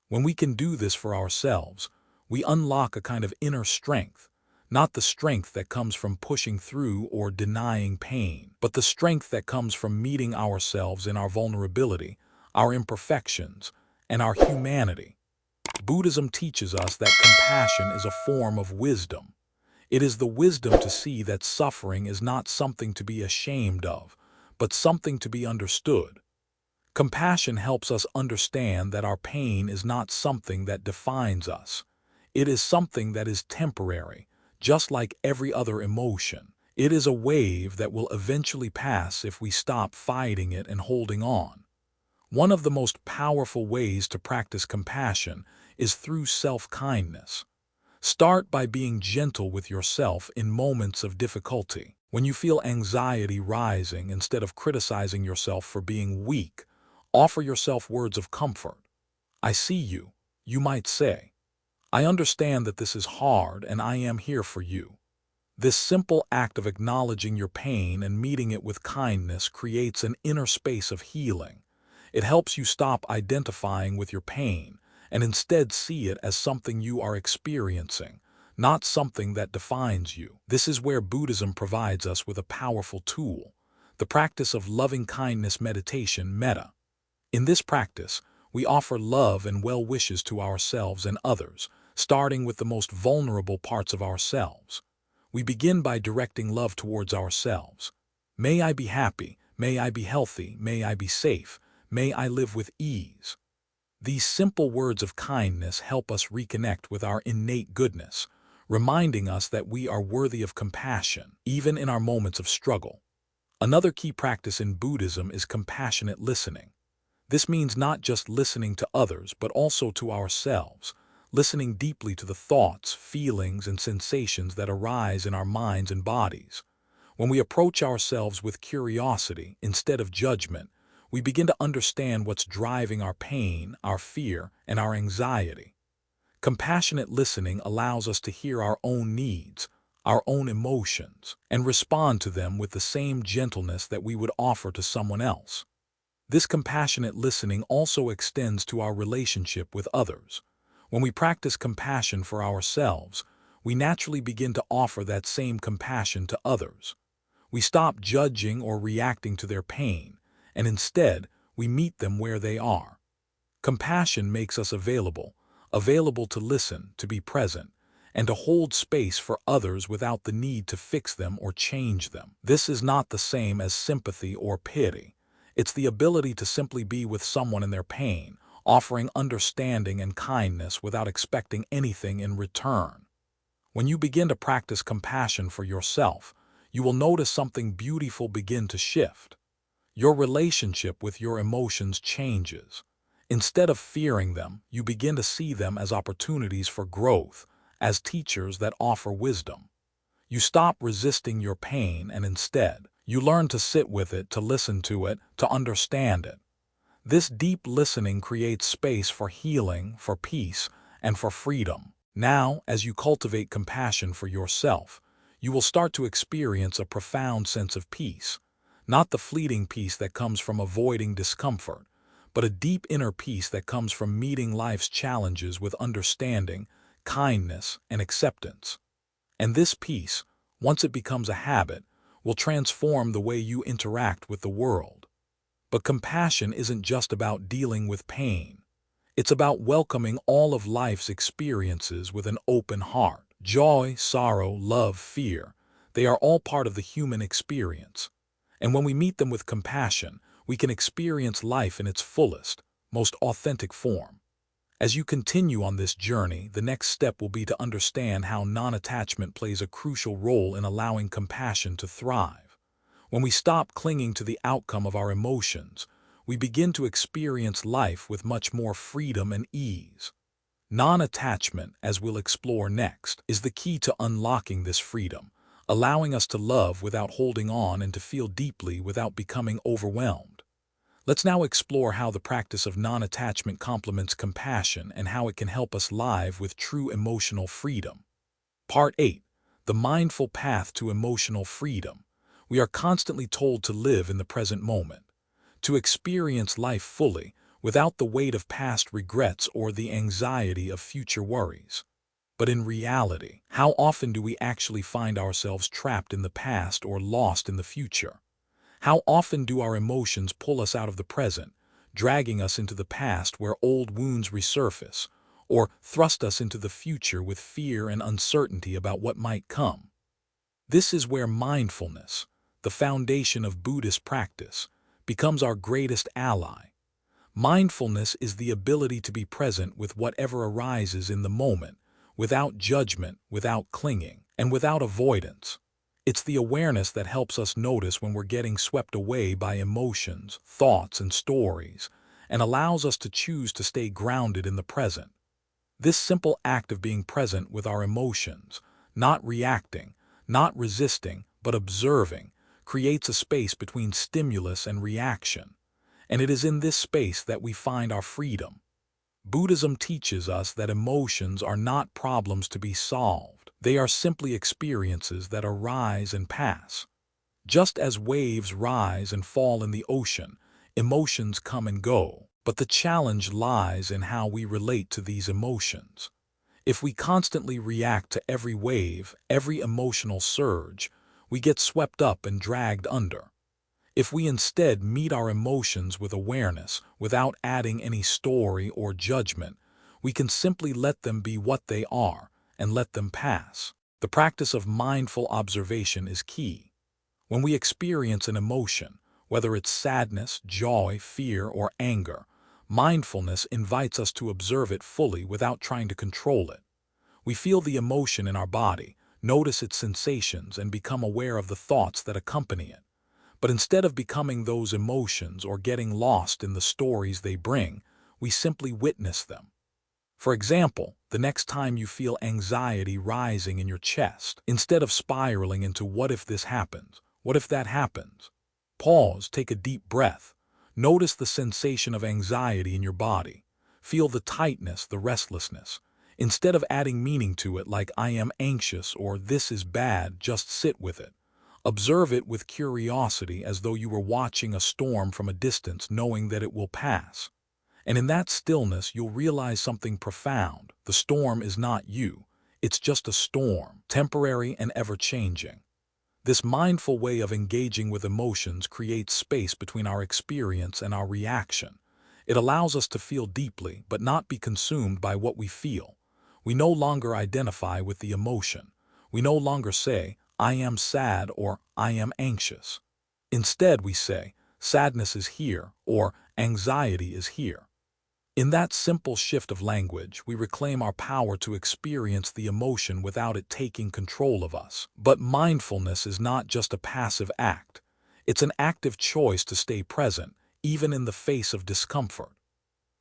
When we can do this for ourselves, we unlock a kind of inner strength, not the strength that comes from pushing through or denying pain, but the strength that comes from meeting ourselves in our vulnerability, our imperfections, and our humanity. Buddhism teaches us that compassion is a form of wisdom. It is the wisdom to see that suffering is not something to be ashamed of, but something to be understood. Compassion helps us understand that our pain is not something that defines us. It is something that is temporary, just like every other emotion. It is a wave that will eventually pass if we stop fighting it and holding on. One of the most powerful ways to practice compassion is through self-kindness. Start by being gentle with yourself in moments of difficulty. When you feel anxiety rising, instead of criticizing yourself for being weak, offer yourself words of comfort. I see you, you might say. I understand that this is hard and I am here for you. This simple act of acknowledging your pain and meeting it with kindness creates an inner space of healing. It helps you stop identifying with your pain and instead see it as something you are experiencing, not something that defines you. This is where Buddhism provides us with a powerful tool, the practice of loving-kindness meditation, metta. In this practice, we offer love and well wishes to ourselves and others, starting with the most vulnerable parts of ourselves. We begin by directing love towards ourselves. May I be happy, may I be healthy, may I be safe, may I live with ease. These simple words of kindness help us reconnect with our innate goodness, reminding us that we are worthy of compassion, even in our moments of struggle. Another key practice in Buddhism is compassionate listening. This means not just listening to others, but also to ourselves, listening deeply to the thoughts, feelings, and sensations that arise in our minds and bodies. When we approach ourselves with curiosity instead of judgment, we begin to understand what's driving our pain, our fear, and our anxiety. Compassionate listening allows us to hear our own needs, our own emotions, and respond to them with the same gentleness that we would offer to someone else. This compassionate listening also extends to our relationship with others. When we practice compassion for ourselves, we naturally begin to offer that same compassion to others. We stop judging or reacting to their pain, and instead, we meet them where they are. Compassion makes us available to listen, to be present, and to hold space for others without the need to fix them or change them. This is not the same as sympathy or pity. It's the ability to simply be with someone in their pain, offering understanding and kindness without expecting anything in return. When you begin to practice compassion for yourself, you will notice something beautiful begin to shift. Your relationship with your emotions changes. Instead of fearing them, you begin to see them as opportunities for growth, as teachers that offer wisdom. You stop resisting your pain and instead, you learn to sit with it, to listen to it, to understand it. This deep listening creates space for healing, for peace, and for freedom. Now, as you cultivate compassion for yourself, you will start to experience a profound sense of peace. Not the fleeting peace that comes from avoiding discomfort, but a deep inner peace that comes from meeting life's challenges with understanding, kindness, and acceptance. And this peace, once it becomes a habit, will transform the way you interact with the world. But compassion isn't just about dealing with pain. It's about welcoming all of life's experiences with an open heart. Joy, sorrow, love, fear, they are all part of the human experience. And when we meet them with compassion, we can experience life in its fullest, most authentic form. As you continue on this journey, the next step will be to understand how non-attachment plays a crucial role in allowing compassion to thrive. When we stop clinging to the outcome of our emotions, we begin to experience life with much more freedom and ease. Non-attachment, as we'll explore next, is the key to unlocking this freedom, allowing us to love without holding on and to feel deeply without becoming overwhelmed. Let's now explore how the practice of non-attachment complements compassion and how it can help us live with true emotional freedom. Part 8. The Mindful Path to Emotional Freedom. We are constantly told to live in the present moment, to experience life fully, without the weight of past regrets or the anxiety of future worries. But in reality, how often do we actually find ourselves trapped in the past or lost in the future? How often do our emotions pull us out of the present, dragging us into the past where old wounds resurface, or thrust us into the future with fear and uncertainty about what might come? This is where mindfulness, the foundation of Buddhist practice, becomes our greatest ally. Mindfulness is the ability to be present with whatever arises in the moment, without judgment, without clinging, and without avoidance. It's the awareness that helps us notice when we're getting swept away by emotions, thoughts, and stories, and allows us to choose to stay grounded in the present. This simple act of being present with our emotions, not reacting, not resisting, but observing, creates a space between stimulus and reaction. And it is in this space that we find our freedom. Buddhism teaches us that emotions are not problems to be solved. They are simply experiences that arise and pass. Just as waves rise and fall in the ocean, emotions come and go. But the challenge lies in how we relate to these emotions. If we constantly react to every wave, every emotional surge, we get swept up and dragged under. If we instead meet our emotions with awareness, without adding any story or judgment, we can simply let them be what they are and let them pass. The practice of mindful observation is key. When we experience an emotion, whether it's sadness, joy, fear, or anger, mindfulness invites us to observe it fully without trying to control it. We feel the emotion in our body, notice its sensations, and become aware of the thoughts that accompany it. But instead of becoming those emotions or getting lost in the stories they bring, we simply witness them. For example, the next time you feel anxiety rising in your chest, instead of spiraling into what if this happens, what if that happens, pause, take a deep breath. Notice the sensation of anxiety in your body. Feel the tightness, the restlessness. Instead of adding meaning to it like I am anxious or this is bad, just sit with it. Observe it with curiosity as though you were watching a storm from a distance, knowing that it will pass. And in that stillness, you'll realize something profound. The storm is not you. It's just a storm, temporary and ever-changing. This mindful way of engaging with emotions creates space between our experience and our reaction. It allows us to feel deeply, but not be consumed by what we feel. We no longer identify with the emotion. We no longer say, I am sad or I am anxious. Instead, we say, sadness is here or anxiety is here. In that simple shift of language, we reclaim our power to experience the emotion without it taking control of us. But mindfulness is not just a passive act. It's an active choice to stay present, even in the face of discomfort.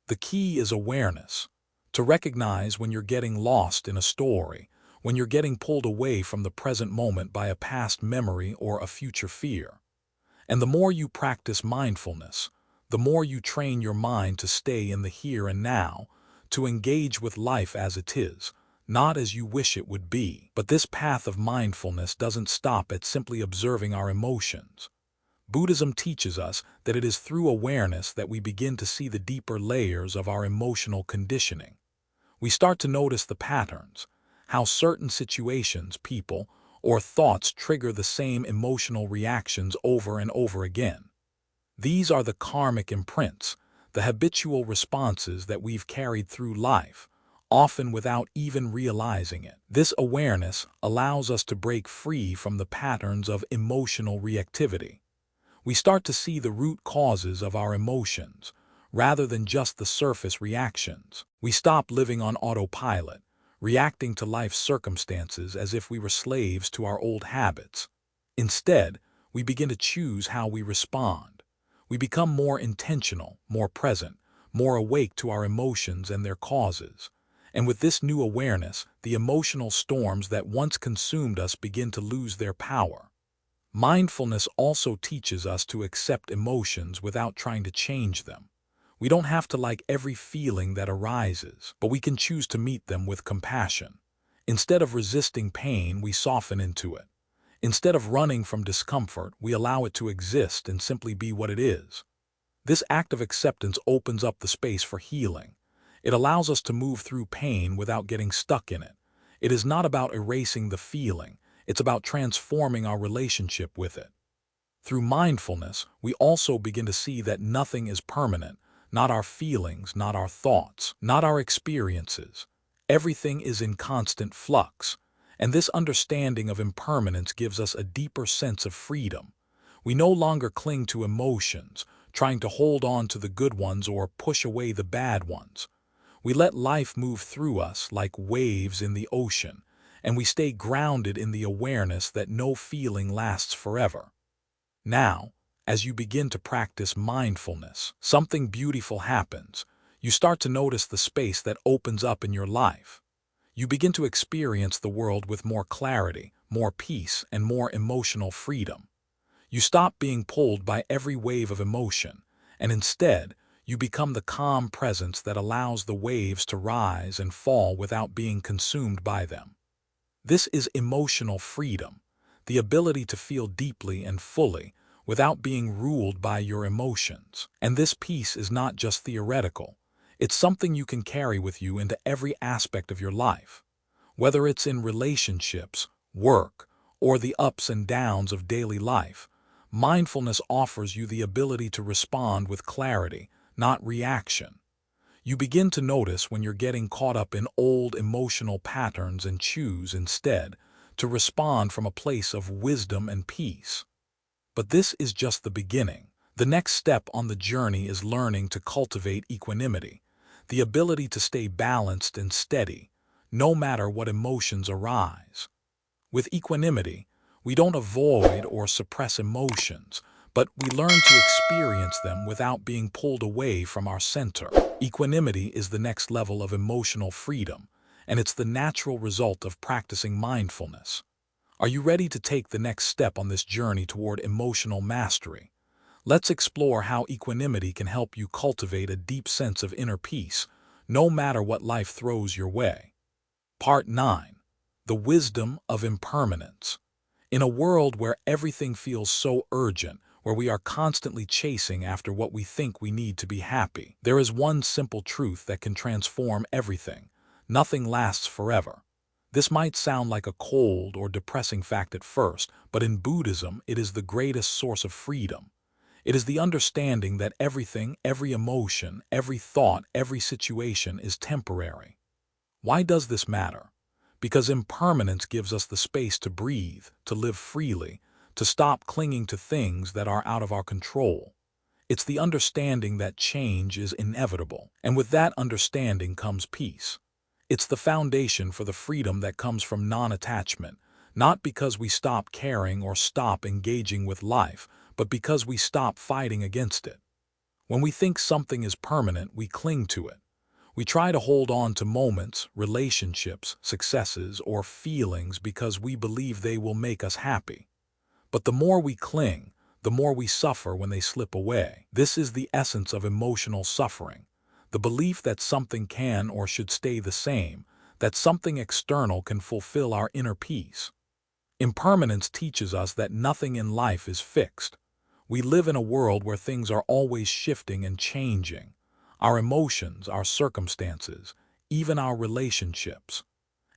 The key is awareness. To recognize when you're getting lost in a story, when you're getting pulled away from the present moment by a past memory or a future fear. And the more you practice mindfulness, the more you train your mind to stay in the here and now, to engage with life as it is, not as you wish it would be. But this path of mindfulness doesn't stop at simply observing our emotions. Buddhism teaches us that it is through awareness that we begin to see the deeper layers of our emotional conditioning. We start to notice the patterns, how certain situations, people, or thoughts trigger the same emotional reactions over and over again. These are the karmic imprints, the habitual responses that we've carried through life, often without even realizing it. This awareness allows us to break free from the patterns of emotional reactivity. We start to see the root causes of our emotions, rather than just the surface reactions. We stop living on autopilot, reacting to life's circumstances as if we were slaves to our old habits. Instead, we begin to choose how we respond. We become more intentional, more present, more awake to our emotions and their causes. And with this new awareness, the emotional storms that once consumed us begin to lose their power. Mindfulness also teaches us to accept emotions without trying to change them. We don't have to like every feeling that arises, but we can choose to meet them with compassion. Instead of resisting pain, we soften into it. Instead of running from discomfort, we allow it to exist and simply be what it is. This act of acceptance opens up the space for healing. It allows us to move through pain without getting stuck in it. It is not about erasing the feeling. It's about transforming our relationship with it. Through mindfulness, we also begin to see that nothing is permanent, not our feelings, not our thoughts, not our experiences. Everything is in constant flux, and this understanding of impermanence gives us a deeper sense of freedom. We no longer cling to emotions, trying to hold on to the good ones or push away the bad ones. We let life move through us like waves in the ocean, and we stay grounded in the awareness that no feeling lasts forever. Now, as you begin to practice mindfulness, something beautiful happens. You start to notice the space that opens up in your life. You begin to experience the world with more clarity, more peace, and more emotional freedom. You stop being pulled by every wave of emotion, and instead, you become the calm presence that allows the waves to rise and fall without being consumed by them. This is emotional freedom, the ability to feel deeply and fully without being ruled by your emotions. And this peace is not just theoretical. It's something you can carry with you into every aspect of your life. Whether it's in relationships, work, or the ups and downs of daily life, mindfulness offers you the ability to respond with clarity, not reaction. You begin to notice when you're getting caught up in old emotional patterns and choose instead to respond from a place of wisdom and peace. But this is just the beginning. The next step on the journey is learning to cultivate equanimity, the ability to stay balanced and steady, no matter what emotions arise. With equanimity, we don't avoid or suppress emotions, but we learn to experience them without being pulled away from our center. Equanimity is the next level of emotional freedom, and it's the natural result of practicing mindfulness. Are you ready to take the next step on this journey toward emotional mastery? Let's explore how equanimity can help you cultivate a deep sense of inner peace, no matter what life throws your way. Part 9. The Wisdom of Impermanence. In a world where everything feels so urgent, where we are constantly chasing after what we think we need to be happy, there is one simple truth that can transform everything. Nothing lasts forever. This might sound like a cold or depressing fact at first, but in Buddhism, it is the greatest source of freedom. It is the understanding that everything, every emotion, every thought, every situation is temporary. Why does this matter? Because impermanence gives us the space to breathe, to live freely, to stop clinging to things that are out of our control. It's the understanding that change is inevitable, and with that understanding comes peace. It's the foundation for the freedom that comes from non-attachment, not because we stop caring or stop engaging with life, but because we stop fighting against it. When we think something is permanent, we cling to it. We try to hold on to moments, relationships, successes, or feelings because we believe they will make us happy. But the more we cling, the more we suffer when they slip away. This is the essence of emotional suffering, the belief that something can or should stay the same, that something external can fulfill our inner peace. Impermanence teaches us that nothing in life is fixed. We live in a world where things are always shifting and changing. Our emotions, our circumstances, even our relationships.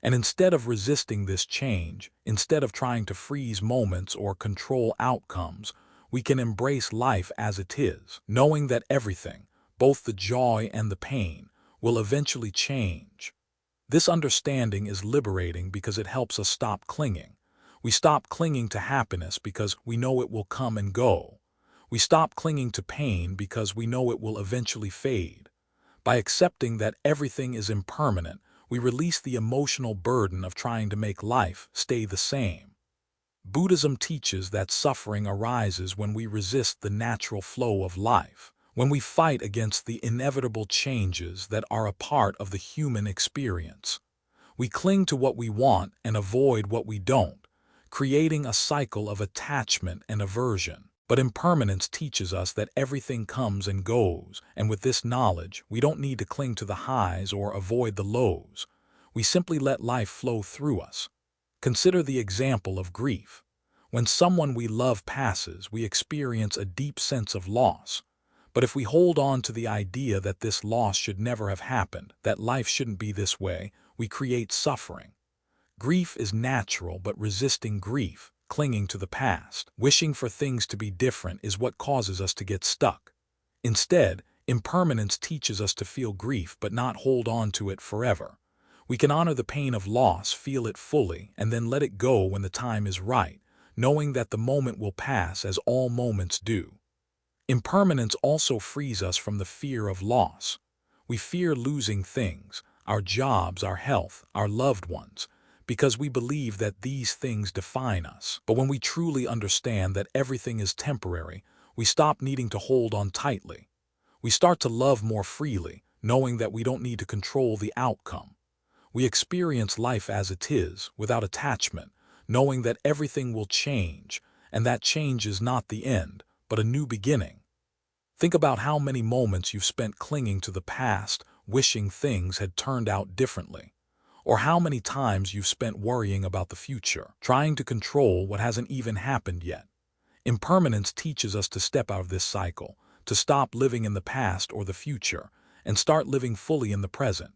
And instead of resisting this change, instead of trying to freeze moments or control outcomes, we can embrace life as it is, knowing that everything, both the joy and the pain, will eventually change. This understanding is liberating because it helps us stop clinging. We stop clinging to happiness because we know it will come and go. We stop clinging to pain because we know it will eventually fade. By accepting that everything is impermanent, we release the emotional burden of trying to make life stay the same. Buddhism teaches that suffering arises when we resist the natural flow of life, when we fight against the inevitable changes that are a part of the human experience. We cling to what we want and avoid what we don't, creating a cycle of attachment and aversion. But impermanence teaches us that everything comes and goes, and with this knowledge, we don't need to cling to the highs or avoid the lows. We simply let life flow through us. Consider the example of grief. When someone we love passes, we experience a deep sense of loss. But if we hold on to the idea that this loss should never have happened, that life shouldn't be this way, we create suffering. Grief is natural, but resisting grief, clinging to the past, wishing for things to be different is what causes us to get stuck. Instead, impermanence teaches us to feel grief but not hold on to it forever. We can honor the pain of loss, feel it fully, and then let it go when the time is right, knowing that the moment will pass as all moments do. Impermanence also frees us from the fear of loss. We fear losing things, our jobs, our health, our loved ones, because we believe that these things define us. But when we truly understand that everything is temporary, we stop needing to hold on tightly. We start to love more freely, knowing that we don't need to control the outcome. We experience life as it is, without attachment, knowing that everything will change, and that change is not the end, but a new beginning. Think about how many moments you've spent clinging to the past, wishing things had turned out differently. Or how many times you've spent worrying about the future, trying to control what hasn't even happened yet. Impermanence teaches us to step out of this cycle, to stop living in the past or the future, and start living fully in the present.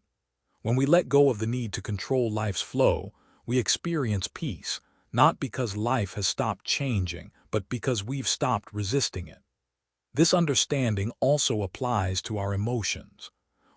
When we let go of the need to control life's flow, we experience peace, not because life has stopped changing, but because we've stopped resisting it. This understanding also applies to our emotions.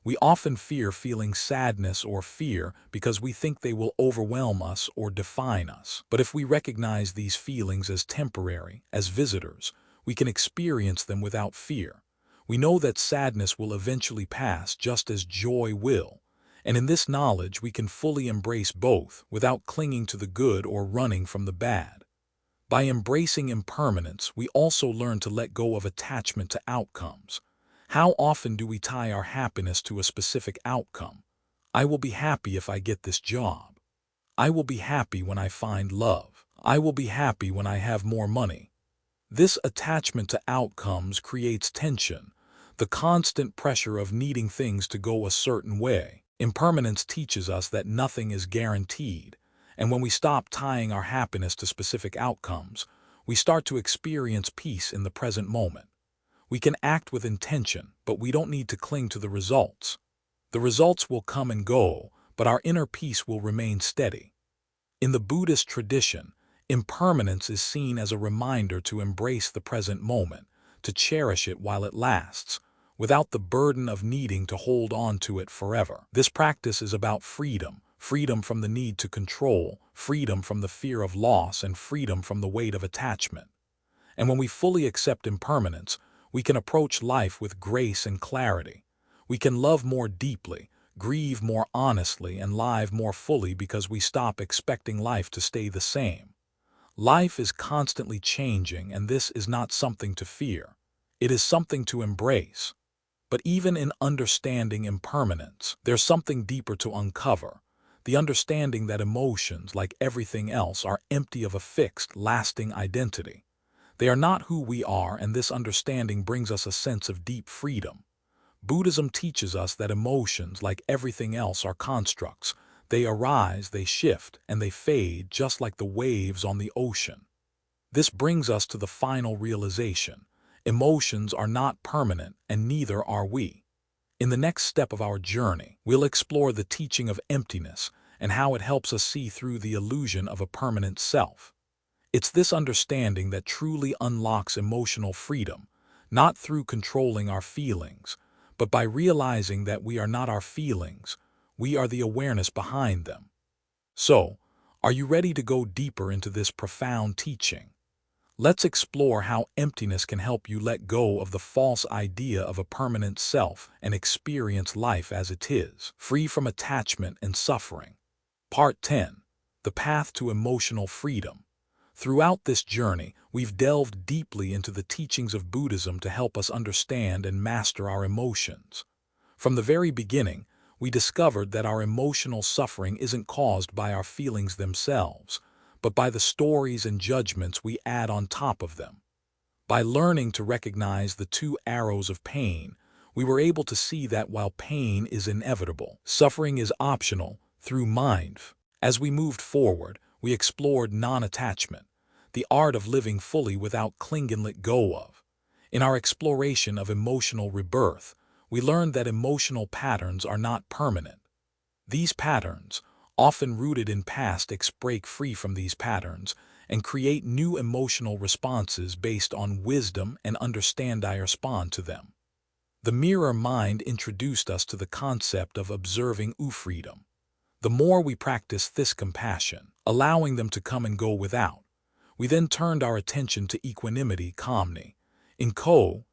We often fear feeling sadness or fear because we think they will overwhelm us or define us. But if we recognize these feelings as temporary, as visitors, we can experience them without fear. We know that sadness will eventually pass just as joy will. And in this knowledge, we can fully embrace both without clinging to the good or running from the bad. By embracing impermanence, we also learn to let go of attachment to outcomes. How often do we tie our happiness to a specific outcome? I will be happy if I get this job. I will be happy when I find love. I will be happy when I have more money. This attachment to outcomes creates tension, the constant pressure of needing things to go a certain way. Impermanence teaches us that nothing is guaranteed, and when we stop tying our happiness to specific outcomes, we start to experience peace in the present moment. We can act with intention, but we don't need to cling to the results. The results will come and go, but our inner peace will remain steady. In the Buddhist tradition, impermanence is seen as a reminder to embrace the present moment, to cherish it while it lasts, without the burden of needing to hold on to it forever. This practice is about freedom, freedom from the need to control, freedom from the fear of loss, and freedom from the weight of attachment. And when we fully accept impermanence, we can approach life with grace and clarity. We can love more deeply, grieve more honestly, and live more fully because we stop expecting life to stay the same. Life is constantly changing, and this is not something to fear. It is something to embrace. But even in understanding impermanence, there's something deeper to uncover. The understanding that emotions, like everything else, are empty of a fixed, lasting identity. They are not who we are, and this understanding brings us a sense of deep freedom. Buddhism teaches us that emotions, like everything else, are constructs. They arise, they shift, and they fade just like the waves on the ocean. This brings us to the final realization. Emotions are not permanent, and neither are we. In the next step of our journey, we'll explore the teaching of emptiness and how it helps us see through the illusion of a permanent self. It's this understanding that truly unlocks emotional freedom, not through controlling our feelings, but by realizing that we are not our feelings, we are the awareness behind them. So, are you ready to go deeper into this profound teaching? Let's explore how emptiness can help you let go of the false idea of a permanent self and experience life as it is, free from attachment and suffering. Part 10. The Path to Emotional Freedom. Throughout this journey, we've delved deeply into the teachings of Buddhism to help us understand and master our emotions. From the very beginning, we discovered that our emotional suffering isn't caused by our feelings themselves, but by the stories and judgments we add on top of them. By learning to recognize the two arrows of pain, we were able to see that while pain is inevitable, suffering is optional through Mindfulness. As we moved forward, we explored non-attachment, the art of living fully without clinging and let go of. In our exploration of emotional rebirth, we learned that emotional patterns are not permanent. These patterns, often rooted in past break free from these patterns and create new emotional responses based on wisdom and understand I respond to them. The mirror mind introduced us to the concept of observing freedom. The more we practice this compassion, allowing them to come and go without, we then turned our attention to equanimity, calmness. In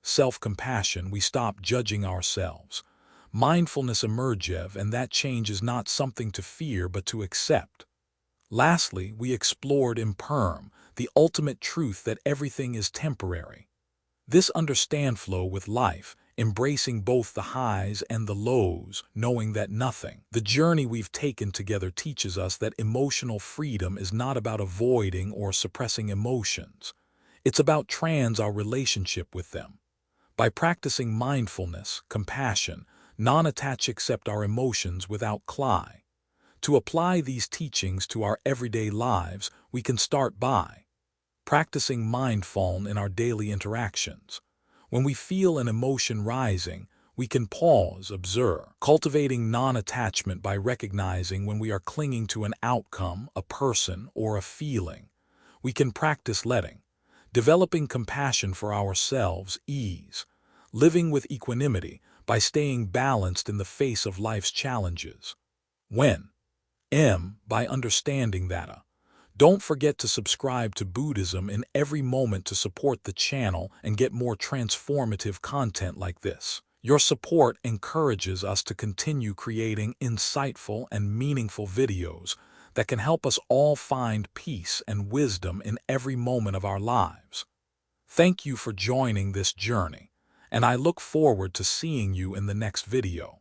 self-compassion, we stop judging ourselves. Mindfulness emerges, and that change is not something to fear but to accept. Lastly, we explored imperm, the ultimate truth that everything is temporary. This understand flow with life, embracing both the highs and the lows, knowing that nothing. The journey we've taken together teaches us that emotional freedom is not about avoiding or suppressing emotions. It's about our relationship with them. By practicing mindfulness, compassion, non-attach accept our emotions without cry. To apply these teachings to our everyday lives, we can start by practicing mindfulness in our daily interactions. When we feel an emotion rising, we can pause, observe, cultivating non-attachment by recognizing when we are clinging to an outcome, a person, or a feeling. We can practice letting, developing compassion for ourselves, ease, living with equanimity by staying balanced in the face of life's challenges. When by understanding that. Don't forget to subscribe to Buddhism in every moment to support the channel and get more transformative content like this. Your support encourages us to continue creating insightful and meaningful videos that can help us all find peace and wisdom in every moment of our lives. Thank you for joining this journey, and I look forward to seeing you in the next video.